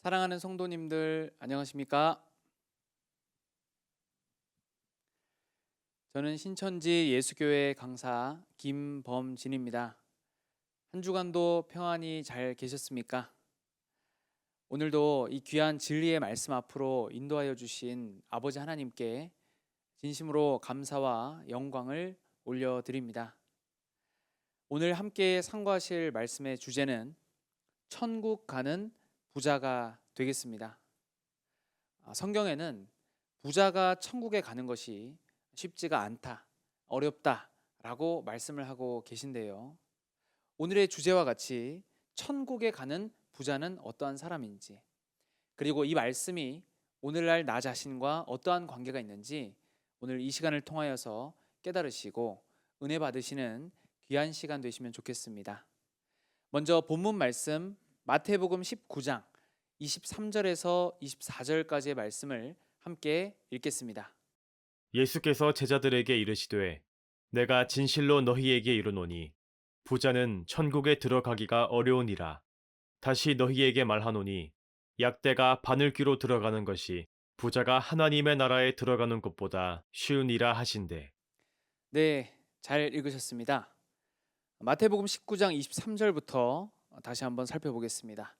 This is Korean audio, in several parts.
사랑하는 성도님들, 안녕하십니까? 저는 신천지 예수교회 강사 김범진입니다. 한 주간도 평안히 잘 계셨습니까? 오늘도 이 귀한 진리의 말씀 앞으로 인도하여 주신 아버지 하나님께 진심으로 감사와 영광을 올려드립니다. 오늘 함께 상고하실 말씀의 주제는 천국 가는 부자가 되겠습니다. 성경에는 부자가 천국에 가는 것이 쉽지가 않다, 어렵다라고 말씀을 하고 계신데요. 오늘의 주제와 같이 천국에 가는 부자는 어떠한 사람인지, 그리고 이 말씀이 오늘날 나 자신과 어떠한 관계가 있는지 오늘 이 시간을 통하여서 깨달으시고 은혜 받으시는 귀한 시간 되시면 좋겠습니다. 먼저 본문 말씀 마태복음 19장 23절에서 24절까지의 말씀을 함께 읽겠습니다. 예수께서 제자들에게 이르시되 내가 진실로 너희에게 이르노니 부자는 천국에 들어가기가 어려우니라. 다시 너희에게 말하노니 약대가 바늘귀로 들어가는 것이 부자가 하나님의 나라에 들어가는 것보다 쉬우니라 하신대. 네, 잘 읽으셨습니다. 마태복음 19장 23절부터 다시 한번 살펴보겠습니다.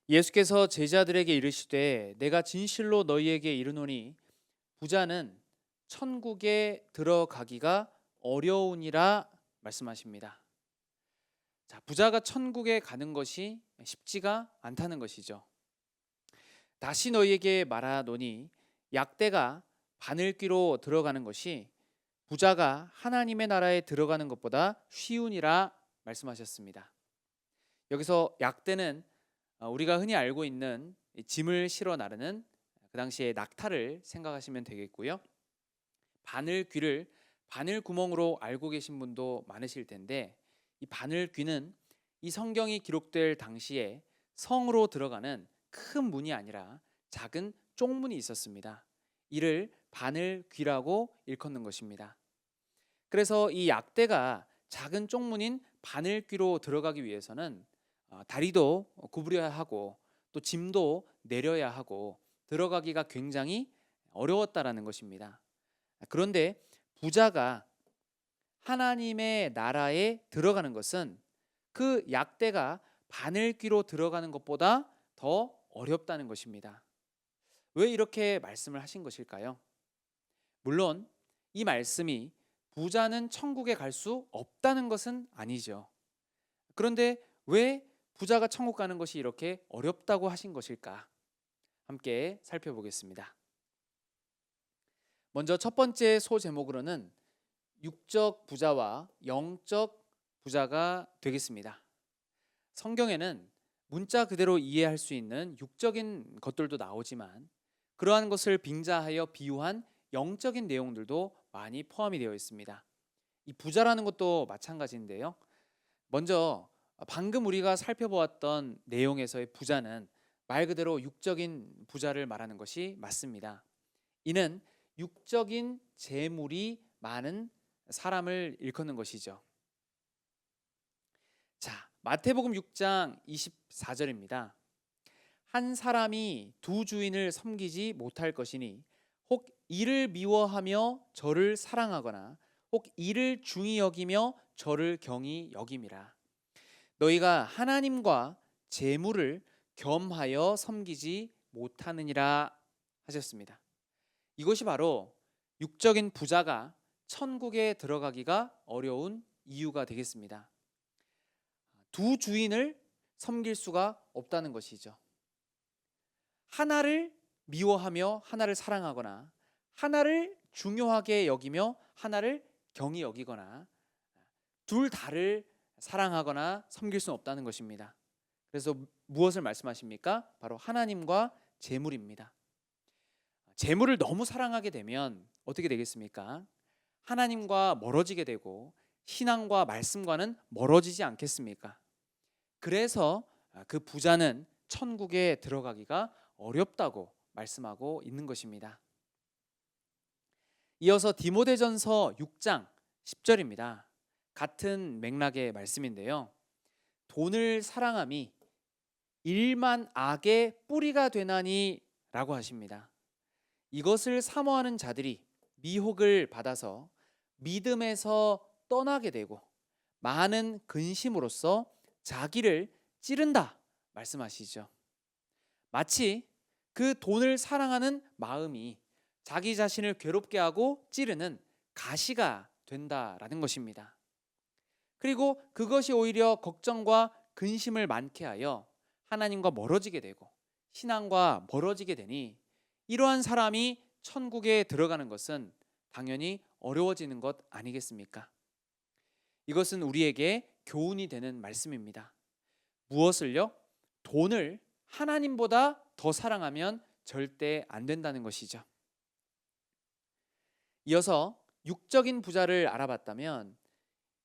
예수께서 제자들에게 이르시되 내가 진실로 너희에게 이르노니 부자는 천국에 들어가기가 어려우니라 말씀하십니다. 자, 부자가 천국에 가는 것이 쉽지가 않다는 것이죠. 다시 너희에게 말하노니 약대가 바늘귀로 들어가는 것이 부자가 하나님의 나라에 들어가는 것보다 쉬우니라 말씀하셨습니다. 여기서 약대는 우리가 흔히 알고 있는 짐을 실어 나르는 그 당시의 낙타를 생각하시면 되겠고요. 바늘귀를 바늘구멍으로 알고 계신 분도 많으실 텐데, 이 바늘귀는 이 성경이 기록될 당시에 성으로 들어가는 큰 문이 아니라 작은 쪽문이 있었습니다. 이를 바늘귀라고 일컫는 것입니다. 그래서 이 약대가 작은 쪽문인 바늘귀로 들어가기 위해서는 다리도 구부려야 하고 또 짐도 내려야 하고 들어가기가 굉장히 어려웠다라는 것입니다. 그런데 부자가 하나님의 나라에 들어가는 것은 그 약대가 바늘귀로 들어가는 것보다 더 어렵다는 것입니다. 왜 이렇게 말씀을 하신 것일까요? 물론 이 말씀이 부자는 천국에 갈 수 없다는 것은 아니죠. 그런데 왜 부자가 천국 가는 것이 이렇게 어렵다고 하신 것일까? 함께 살펴보겠습니다. 먼저 첫 번째 소제목으로는 육적 부자와 영적 부자가 되겠습니다. 성경에는 문자 그대로 이해할 수 있는 육적인 것들도 나오지만 그러한 것을 빙자하여 비유한 영적인 내용들도 많이 포함이 되어 있습니다. 이 부자라는 것도 마찬가지인데요. 먼저 방금 우리가 살펴보았던 내용에서의 부자는 말 그대로 육적인 부자를 말하는 것이 맞습니다. 이는 육적인 재물이 많은 사람을 일컫는 것이죠. 자, 마태복음 6장 24절입니다. 한 사람이 두 주인을 섬기지 못할 것이니 혹 이를 미워하며 저를 사랑하거나 혹 이를 중히 여기며 저를 경히 여김이라. 너희가 하나님과 재물을 겸하여 섬기지 못하느니라 하셨습니다. 이것이 바로 육적인 부자가 천국에 들어가기가 어려운 이유가 되겠습니다. 두 주인을 섬길 수가 없다는 것이죠. 하나를 미워하며 하나를 사랑하거나 하나를 중요하게 여기며 하나를 경히 여기거나 둘 다를 사랑하거나 섬길 수는 없다는 것입니다. 그래서 무엇을 말씀하십니까? 바로 하나님과 재물입니다. 재물을 너무 사랑하게 되면 어떻게 되겠습니까? 하나님과 멀어지게 되고 신앙과 말씀과는 멀어지지 않겠습니까? 그래서 그 부자는 천국에 들어가기가 어렵다고 말씀하고 있는 것입니다. 이어서 디모데전서 6장 10절입니다. 같은 맥락의 말씀인데요. 돈을 사랑함이 일만 악의 뿌리가 되나니 라고 하십니다. 이것을 사모하는 자들이 미혹을 받아서 믿음에서 떠나게 되고 많은 근심으로써 자기를 찌른다 말씀하시죠. 마치 그 돈을 사랑하는 마음이 자기 자신을 괴롭게 하고 찌르는 가시가 된다라는 것입니다. 그리고 그것이 오히려 걱정과 근심을 많게 하여 하나님과 멀어지게 되고 신앙과 멀어지게 되니 이러한 사람이 천국에 들어가는 것은 당연히 어려워지는 것 아니겠습니까? 이것은 우리에게 교훈이 되는 말씀입니다. 무엇을요? 돈을 하나님보다 더 사랑하면 절대 안 된다는 것이죠. 이어서 육적인 부자를 알아봤다면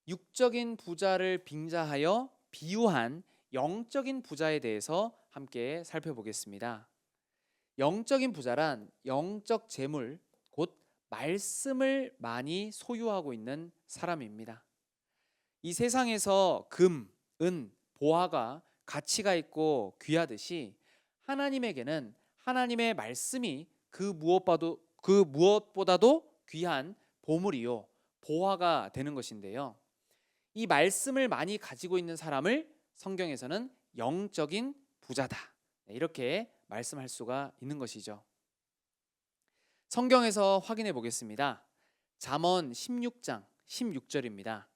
육적인 부자를 빙자하여 비유한 영적인 부자에 대해서 함께 살펴보겠습니다. 영적인 부자란 영적 재물, 곧 말씀을 많이 소유하고 있는 사람입니다. 이 세상에서 금, 은, 보화가 가치가 있고 귀하듯이 하나님에게는 하나님의 말씀이 그 무엇보다도 귀한 보물이요, 보화가 되는 것인데요. 이 말씀을 많이 가지고 있는 사람을 성경에서는 영적인 부자다, 이렇게 말씀할 수가 있는 것이죠. 성경에서 확인해 보겠습니다. 잠언 16장 16절입니다.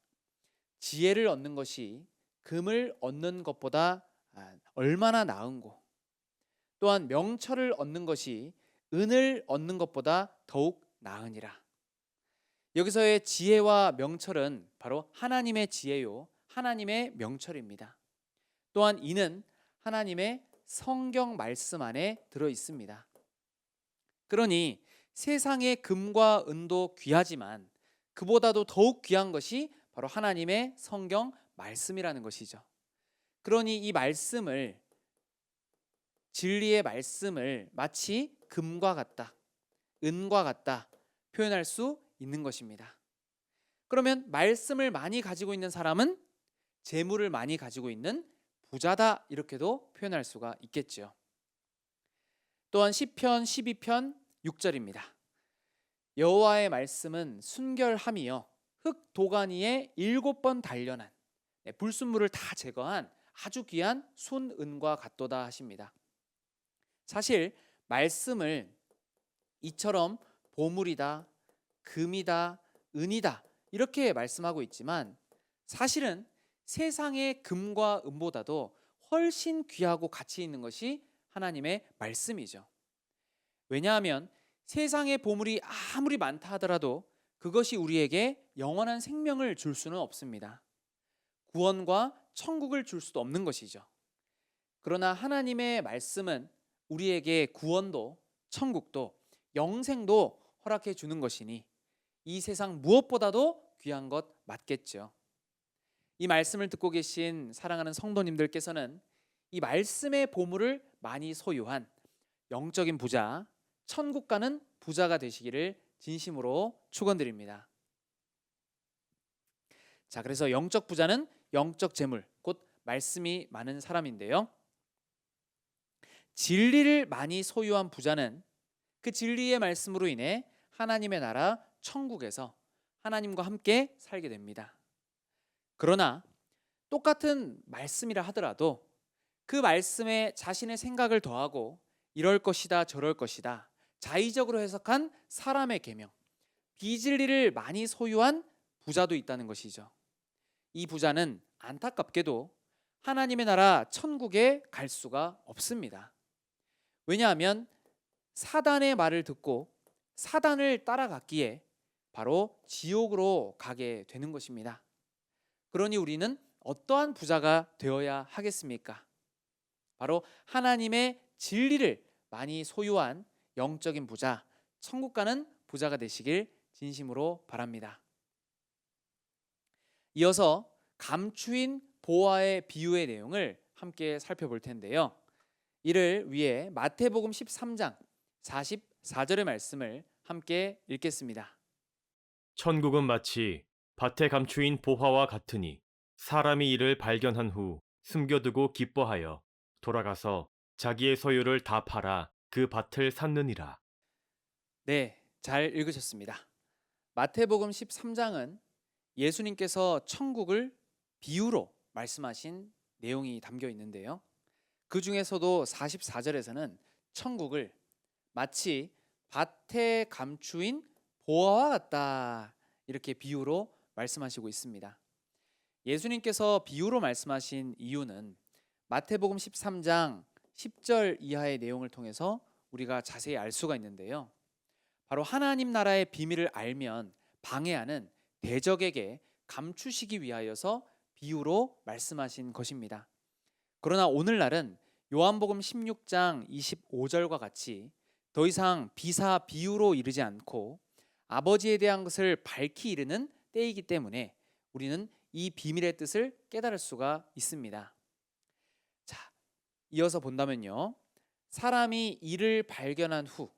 지혜를 얻는 것이 금을 얻는 것보다 얼마나 나은고, 또한 명철을 얻는 것이 은을 얻는 것보다 더욱 나으니라. 여기서의 지혜와 명철은 바로 하나님의 지혜요, 하나님의 명철입니다. 또한 이는 하나님의 성경 말씀 안에 들어 있습니다. 그러니 세상의 금과 은도 귀하지만 그보다도 더욱 귀한 것이 바로 하나님의 성경 말씀이라는 것이죠. 그러니 이 말씀을, 진리의 말씀을 마치 금과 같다, 은과 같다 표현할 수 있는 것입니다. 그러면 말씀을 많이 가지고 있는 사람은 재물을 많이 가지고 있는 부자다, 이렇게도 표현할 수가 있겠죠. 또한 시편 12편 6절입니다. 여호와의 말씀은 순결함이요 흙 도가니에 7번 단련한, 불순물을 다 제거한 아주 귀한 순은과 같도다 하십니다. 사실 말씀을 이처럼 보물이다, 금이다, 은이다 이렇게 말씀하고 있지만 사실은 세상의 금과 은보다도 훨씬 귀하고 가치 있는 것이 하나님의 말씀이죠. 왜냐하면 세상의 보물이 아무리 많다 하더라도 그것이 우리에게 영원한 생명을 줄 수는 없습니다. 구원과 천국을 줄 수도 없는 것이죠. 그러나 하나님의 말씀은 우리에게 구원도 천국도 영생도 허락해 주는 것이니 이 세상 무엇보다도 귀한 것 맞겠죠. 이 말씀을 듣고 계신 사랑하는 성도님들께서는 이 말씀의 보물을 많이 소유한 영적인 부자, 천국 가는 부자가 되시기를 진심으로 축원드립니다. 자, 그래서 영적 부자는 영적 재물, 곧 말씀이 많은 사람인데요. 진리를 많이 소유한 부자는 그 진리의 말씀으로 인해 하나님의 나라 천국에서 하나님과 함께 살게 됩니다. 그러나 똑같은 말씀이라 하더라도 그 말씀에 자신의 생각을 더하고 이럴 것이다 저럴 것이다 자의적으로 해석한 사람의 계명, 비진리를 많이 소유한 부자도 있다는 것이죠. 이 부자는 안타깝게도 하나님의 나라 천국에 갈 수가 없습니다. 왜냐하면 사단의 말을 듣고 사단을 따라갔기에 바로 지옥으로 가게 되는 것입니다. 그러니 우리는 어떠한 부자가 되어야 하겠습니까? 바로 하나님의 진리를 많이 소유한 영적인 부자, 천국 가는 부자가 되시길 진심으로 바랍니다. 이어서 감추인 보화의 비유의 내용을 함께 살펴볼 텐데요. 이를 위해 마태복음 13장 44절의 말씀을 함께 읽겠습니다. 천국은 마치 밭에 감추인 보화와 같으니 사람이 이를 발견한 후 숨겨두고 기뻐하여 돌아가서 자기의 소유를 다 팔아 그 밭을 샀느니라. 네, 잘 읽으셨습니다. 마태복음 13장은 예수님께서 천국을 비유로 말씀하신 내용이 담겨 있는데요. 그 중에서도 44절에서는 천국을 마치 밭에 감추인 보화와 같다, 이렇게 비유로 말씀하시고 있습니다. 예수님께서 비유로 말씀하신 이유는 마태복음 13장 10절 이하의 내용을 통해서 우리가 자세히 알 수가 있는데요. 바로 하나님 나라의 비밀을 알면 방해하는 대적에게 감추시기 위하여서 비유로 말씀하신 것입니다. 그러나 오늘날은 요한복음 16장 25절과 같이 더 이상 비사 비유로 이르지 않고 아버지에 대한 것을 밝히 이르는 때이기 때문에 우리는 이 비밀의 뜻을 깨달을 수가 있습니다. 자, 이어서 본다면요. 사람이 이를 발견한 후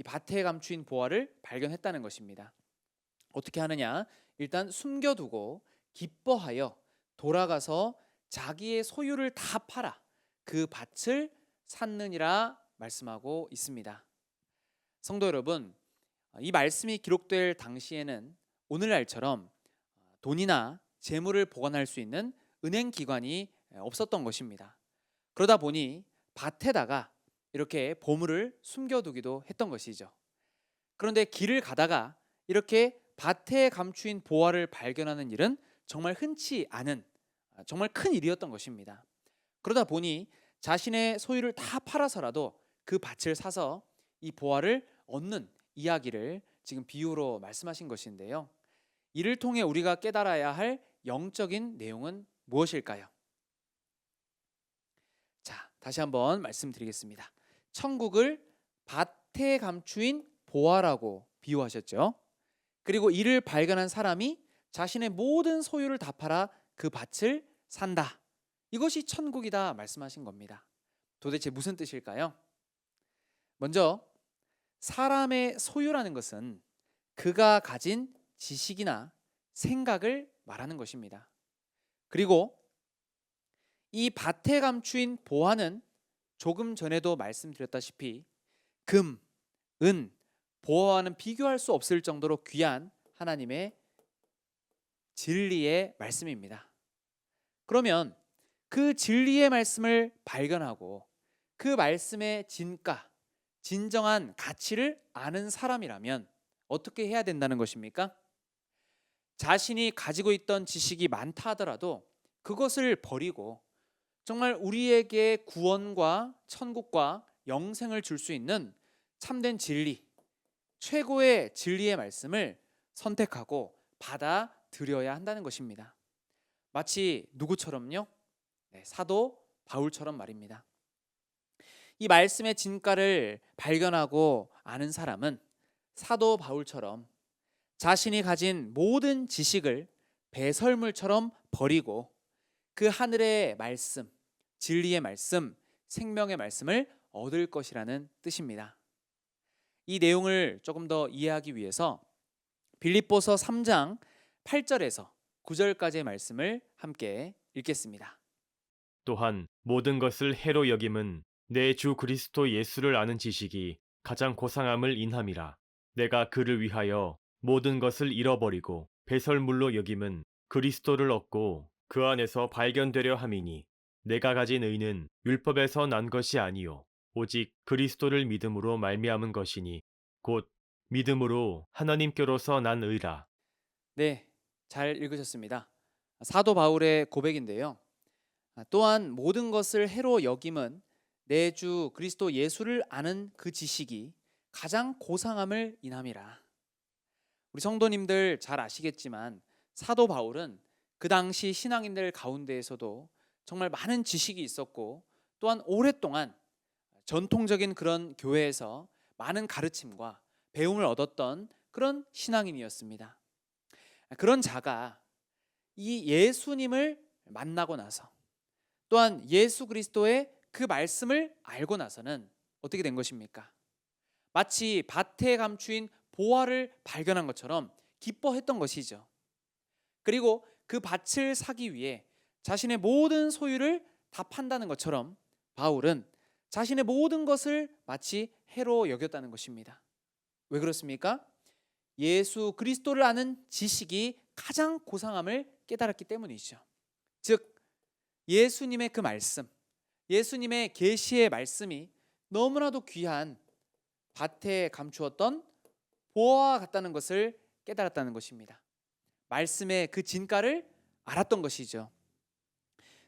이 밭에 감추인 보화를 발견했다는 것입니다. 어떻게 하느냐? 일단 숨겨두고 기뻐하여 돌아가서 자기의 소유를 다 팔아 그 밭을 샀느니라 말씀하고 있습니다. 성도 여러분, 이 말씀이 기록될 당시에는 오늘날처럼 돈이나 재물을 보관할 수 있는 은행 기관이 없었던 것입니다. 그러다 보니 밭에다가 이렇게 보물을 숨겨두기도 했던 것이죠. 그런데 길을 가다가 이렇게 밭에 감추인 보화를 발견하는 일은 정말 흔치 않은 정말 큰 일이었던 것입니다. 그러다 보니 자신의 소유를 다 팔아서라도 그 밭을 사서 이 보화를 얻는 이야기를 지금 비유로 말씀하신 것인데요. 이를 통해 우리가 깨달아야 할 영적인 내용은 무엇일까요? 자, 다시 한번 말씀드리겠습니다. 천국을 밭에 감추인 보화라고 비유하셨죠. 그리고 이를 발견한 사람이 자신의 모든 소유를 다 팔아 그 밭을 산다. 이것이 천국이다 말씀하신 겁니다. 도대체 무슨 뜻일까요? 먼저 사람의 소유라는 것은 그가 가진 지식이나 생각을 말하는 것입니다. 그리고 이 밭에 감추인 보화는 조금 전에도 말씀드렸다시피 금, 은, 보화와는 비교할 수 없을 정도로 귀한 하나님의 진리의 말씀입니다. 그러면 그 진리의 말씀을 발견하고 그 말씀의 진가, 진정한 가치를 아는 사람이라면 어떻게 해야 된다는 것입니까? 자신이 가지고 있던 지식이 많다 하더라도 그것을 버리고 정말 우리에게 구원과 천국과 영생을 줄 수 있는 참된 진리, 최고의 진리의 말씀을 선택하고 받아들여야 한다는 것입니다. 마치 누구처럼요? 사도 바울처럼 말입니다. 이 말씀의 진가를 발견하고 아는 사람은 사도 바울처럼 자신이 가진 모든 지식을 배설물처럼 버리고 그 하늘의 말씀, 진리의 말씀, 생명의 말씀을 얻을 것이라는 뜻입니다. 이 내용을 조금 더 이해하기 위해서 빌립보서 3장 8절에서 9절까지의 말씀을 함께 읽겠습니다. 또한 모든 것을 해로 여김은 내 주 그리스도 예수를 아는 지식이 가장 고상함을 인함이라. 내가 그를 위하여 모든 것을 잃어버리고 배설물로 여김은 그리스도를 얻고 그 안에서 발견되려 함이니 내가 가진 의는 율법에서 난 것이 아니요 오직 그리스도를 믿음으로 말미암은 것이니 곧 믿음으로 하나님께로서 난 의라. 네, 잘 읽으셨습니다. 사도 바울의 고백인데요. 또한 모든 것을 해로 여김은 내 주 그리스도 예수를 아는 그 지식이 가장 고상함을 인함이라. 우리 성도님들 잘 아시겠지만 사도 바울은 그 당시 신앙인들 가운데에서도 정말 많은 지식이 있었고 또한 오랫동안 전통적인 그런 교회에서 많은 가르침과 배움을 얻었던 그런 신앙인이었습니다. 그런 자가 이 예수님을 만나고 나서 또한 예수 그리스도의 그 말씀을 알고 나서는 어떻게 된 것입니까? 마치 밭에 감추인 보화를 발견한 것처럼 기뻐했던 것이죠. 그리고 그 밭을 사기 위해 자신의 모든 소유를 다 판다는 것처럼 바울은 자신의 모든 것을 마치 해로 여겼다는 것입니다. 왜 그렇습니까? 예수 그리스도를 아는 지식이 가장 고상함을 깨달았기 때문이죠. 즉 예수님의 그 말씀, 예수님의 계시의 말씀이 너무나도 귀한 밭에 감추었던 보화와 같다는 것을 깨달았다는 것입니다. 말씀의 그 진가를 알았던 것이죠.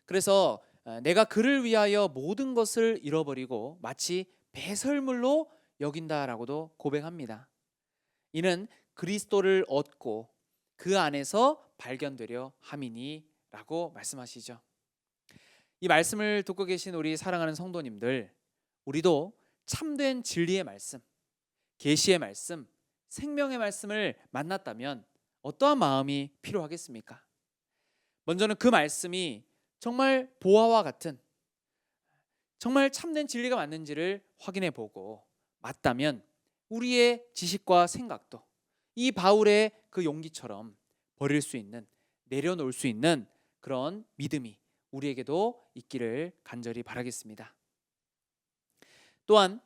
그래서 내가 그를 위하여 모든 것을 잃어버리고 마치 배설물로 여긴다라고도 고백합니다. 이는 그리스도를 얻고 그 안에서 발견되려 함이니라고 말씀하시죠. 이 말씀을 듣고 계신 우리 사랑하는 성도님들, 우리도 참된 진리의 말씀, 계시의 말씀, 생명의 말씀을 만났다면 어떠한 마음이 필요하겠습니까? 먼저는 그 말씀이 정말 보화와 같은, 정말 참된 진리가 맞는지를 확인해 보고, 맞다면 우리의 지식과 생각도 이 바울의 그 용기처럼 버릴 수 있는, 내려놓을 수 있는 그런 믿음이 우리에게도 있기를 간절히 바라겠습니다. 또한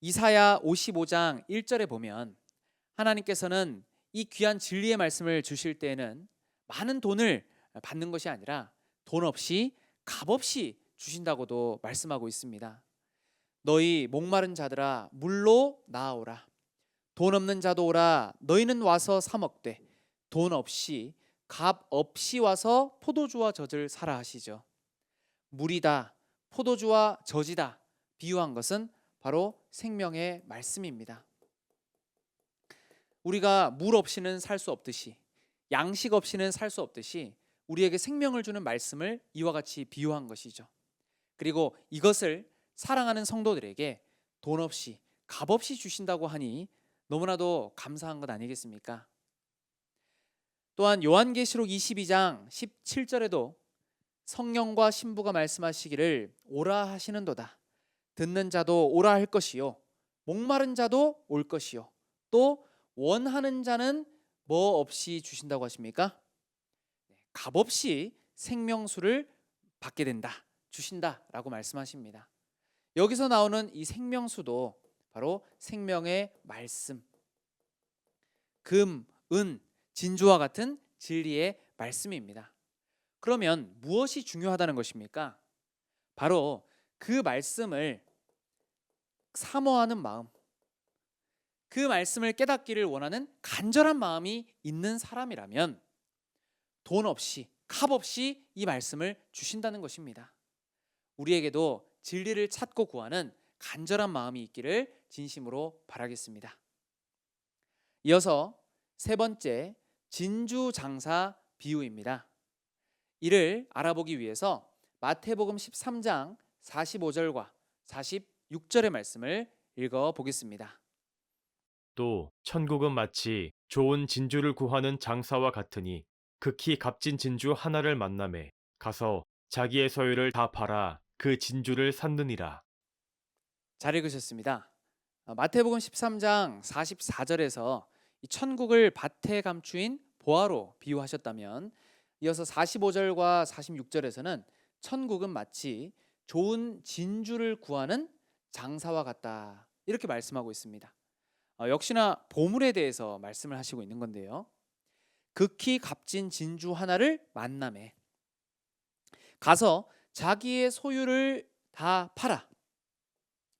이사야 55장 1절에 보면 하나님께서는 이 귀한 진리의 말씀을 주실 때에는 많은 돈을 받는 것이 아니라 돈 없이 값없이 주신다고도 말씀하고 있습니다. 너희 목마른 자들아 물로 나아오라. 돈 없는 자도 오라. 너희는 와서 사 먹되 돈 없이 값 없이 와서 포도주와 젖을 사라 하시죠. 물이다, 포도주와 젖이다 비유한 것은 바로 생명의 말씀입니다. 우리가 물 없이는 살 수 없듯이, 양식 없이는 살 수 없듯이 우리에게 생명을 주는 말씀을 이와 같이 비유한 것이죠. 그리고 이것을 사랑하는 성도들에게 돈 없이 값 없이 주신다고 하니 너무나도 감사한 것 아니겠습니까? 또한 요한계시록 22장 17절에도 성령과 신부가 말씀하시기를 오라 하시는도다. 듣는 자도 오라 할 것이요 목마른 자도 올 것이요 또 원하는 자는 뭐 없이 주신다고 하십니까? 값 없이 생명수를 받게 된다, 주신다라고 말씀하십니다. 여기서 나오는 이 생명수도 바로 생명의 말씀, 금, 은, 진주와 같은 진리의 말씀입니다. 그러면 무엇이 중요하다는 것입니까? 바로 그 말씀을 사모하는 마음, 그 말씀을 깨닫기를 원하는 간절한 마음이 있는 사람이라면 돈 없이, 값 없이 이 말씀을 주신다는 것입니다. 우리에게도 진리를 찾고 구하는 간절한 마음이 있기를 진심으로 바라겠습니다. 이어서 세 번째, 진주 장사 비유입니다. 이를 알아보기 위해서 마태복음 13장 45절과 46절의 말씀을 읽어 보겠습니다. 또 천국은 마치 좋은 진주를 구하는 장사와 같으니 극히 값진 진주 하나를 만나매 가서 자기의 소유를 다 팔아 그 진주를 샀느니라. 잘 읽으셨습니다. 마태복음 13장 44절에서 이 천국을 밭에 감추인 보화로 비유하셨다면 이어서 45절과 46절에서는 천국은 마치 좋은 진주를 구하는 장사와 같다 이렇게 말씀하고 있습니다. 역시나 보물에 대해서 말씀을 하시고 있는 건데요. 극히 값진 진주 하나를 만남에 가서 자기의 소유를 다 팔아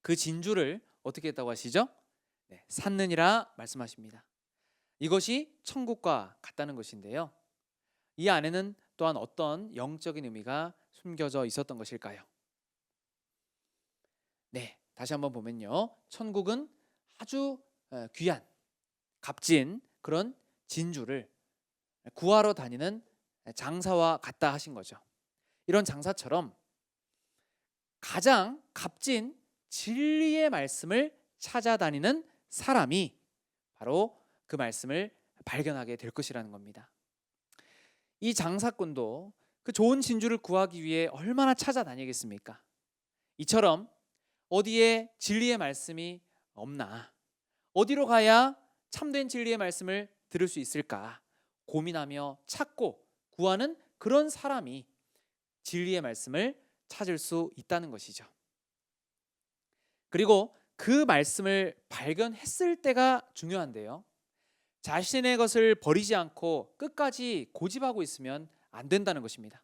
그 진주를 어떻게 했다고 하시죠? 샀느니라 말씀하십니다. 이것이 천국과 같다는 것인데요. 이 안에는 또한 어떤 영적인 의미가 숨겨져 있었던 것일까요? 다시 한번 보면요. 천국은 아주 귀한, 값진 그런 진주를 구하러 다니는 장사와 같다 하신 거죠. 이런 장사처럼 가장 값진 진리의 말씀을 찾아다니는 사람이 바로 그 말씀을 발견하게 될 것이라는 겁니다. 이 장사꾼도 그 좋은 진주를 구하기 위해 얼마나 찾아다니겠습니까? 이처럼 어디에 진리의 말씀이 없나, 어디로 가야 참된 진리의 말씀을 들을 수 있을까 고민하며 찾고 구하는 그런 사람이 진리의 말씀을 찾을 수 있다는 것이죠. 그리고 그 말씀을 발견했을 때가 중요한데요. 자신의 것을 버리지 않고 끝까지 고집하고 있으면 안 된다는 것입니다.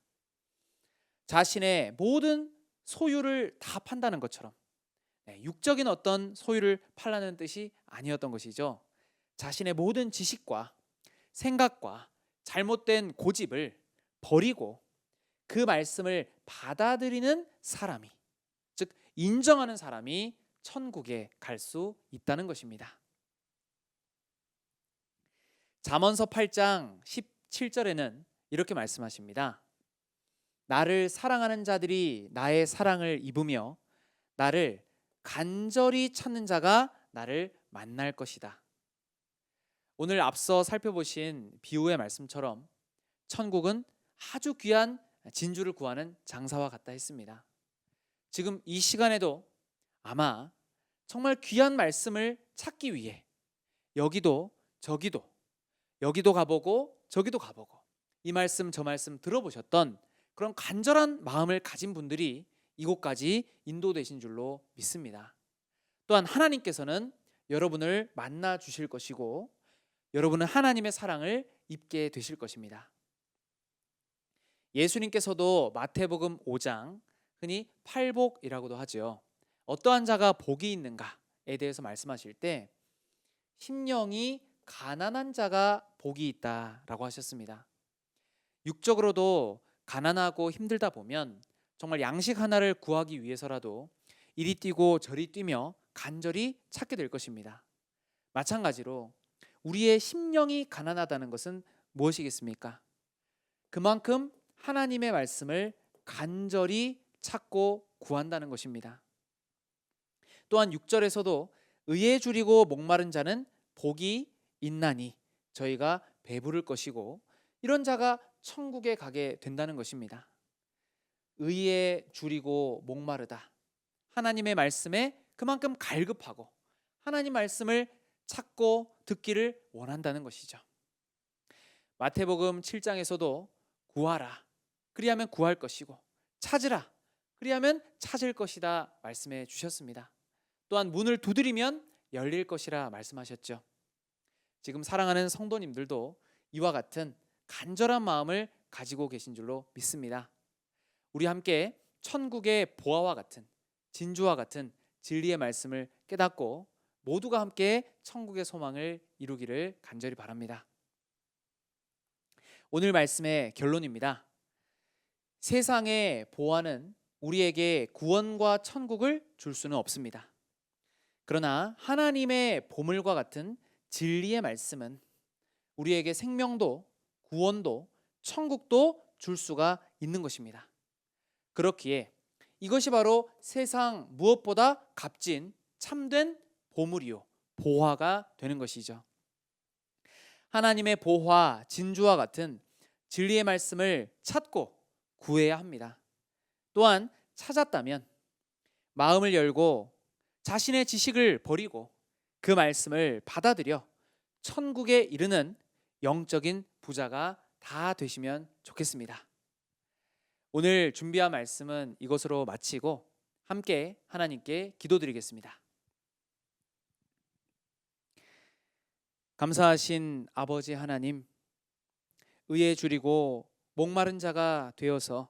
자신의 모든 소유를 다 판다는 것처럼, 육적인 어떤 소유를 팔라는 뜻이 아니었던 것이죠. 자신의 모든 지식과 생각과 잘못된 고집을 버리고 그 말씀을 받아들이는 사람이, 즉 인정하는 사람이 천국에 갈 수 있다는 것입니다. 잠언서 8장 17절에는 이렇게 말씀하십니다. 나를 사랑하는 자들이 나의 사랑을 입으며 나를 간절히 찾는 자가 나를 만날 것이다. 오늘 앞서 살펴보신 비유의 말씀처럼 천국은 아주 귀한 진주를 구하는 장사와 같다 했습니다. 지금 이 시간에도 아마 정말 귀한 말씀을 찾기 위해 여기도 저기도, 여기도 가보고 저기도 가보고, 이 말씀 저 말씀 들어보셨던 그런 간절한 마음을 가진 분들이 이곳까지 인도되신 줄로 믿습니다. 또한 하나님께서는 여러분을 만나 주실 것이고 여러분은 하나님의 사랑을 입게 되실 것입니다. 예수님께서도 마태복음 5장, 흔히 팔복이라고도 하죠. 어떠한 자가 복이 있는가에 대해서 말씀하실 때 심령이 가난한 자가 복이 있다라고 하셨습니다. 육적으로도 가난하고 힘들다 보면 정말 양식 하나를 구하기 위해서라도 이리 뛰고 저리 뛰며 간절히 찾게 될 것입니다. 마찬가지로 우리의 심령이 가난하다는 것은 무엇이겠습니까? 그만큼 하나님의 말씀을 간절히 찾고 구한다는 것입니다. 또한 6절에서도 의에 줄이고 목마른 자는 복이 있나니 저희가 배부를 것이고, 이런 자가 천국에 가게 된다는 것입니다. 의에 줄이고 목마르다, 하나님의 말씀에 그만큼 갈급하고 하나님 말씀을 찾고 듣기를 원한다는 것이죠. 마태복음 7장에서도 구하라, 그리하면 구할 것이고 찾으라, 그리하면 찾을 것이다 말씀해 주셨습니다. 또한 문을 두드리면 열릴 것이라 말씀하셨죠. 지금 사랑하는 성도님들도 이와 같은 간절한 마음을 가지고 계신 줄로 믿습니다. 우리 함께 천국의 보화와 같은, 진주와 같은 진리의 말씀을 깨닫고 모두가 함께 천국의 소망을 이루기를 간절히 바랍니다. 오늘 말씀의 결론입니다. 세상의 보화는 우리에게 구원과 천국을 줄 수는 없습니다. 그러나 하나님의 보물과 같은 진리의 말씀은 우리에게 생명도 구원도 천국도 줄 수가 있는 것입니다. 그렇기에 이것이 바로 세상 무엇보다 값진 참된 보물이요 보화가 되는 것이죠. 하나님의 보화 진주와 같은 진리의 말씀을 찾고 구해야 합니다. 또한 찾았다면 마음을 열고 자신의 지식을 버리고 그 말씀을 받아들여 천국에 이르는 영적인 부자가 다 되시면 좋겠습니다. 오늘 준비한 말씀은 이것으로 마치고 함께 하나님께 기도드리겠습니다. 감사하신 아버지 하나님, 의에 줄이고 목마른 자가 되어서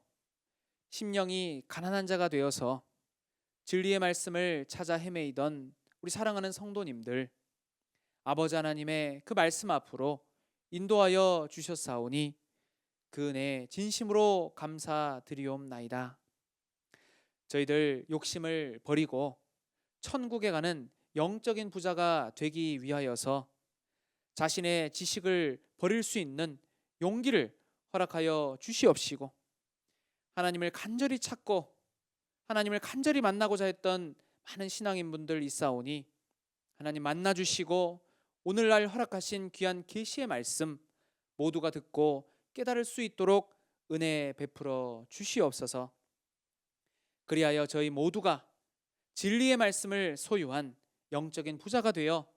심령이 가난한 자가 되어서 진리의 말씀을 찾아 헤매이던 우리 사랑하는 성도님들, 아버지 하나님의 그 말씀 앞으로 인도하여 주셨사오니 그 은혜 진심으로 감사드리옵나이다. 저희들 욕심을 버리고 천국에 가는 영적인 부자가 되기 위하여서 자신의 지식을 버릴 수 있는 용기를 허락하여 주시옵시고, 하나님을 간절히 찾고 하나님을 간절히 만나고자 했던 많은 신앙인분들 있사오니 하나님 만나 주시고 오늘날 허락하신 귀한 계시의 말씀 모두가 듣고 깨달을 수 있도록 은혜 베풀어 주시옵소서. 그리하여 저희 모두가 진리의 말씀을 소유한 영적인 부자가 되어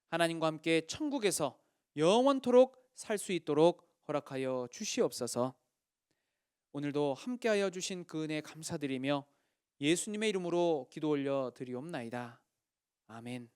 하나님과 함께 천국에서 영원토록 살 수 있도록 허락하여 주시옵소서. 오늘도 함께하여 주신 그 은혜 감사드리며 예수님의 이름으로 기도 올려 드리옵나이다. 아멘.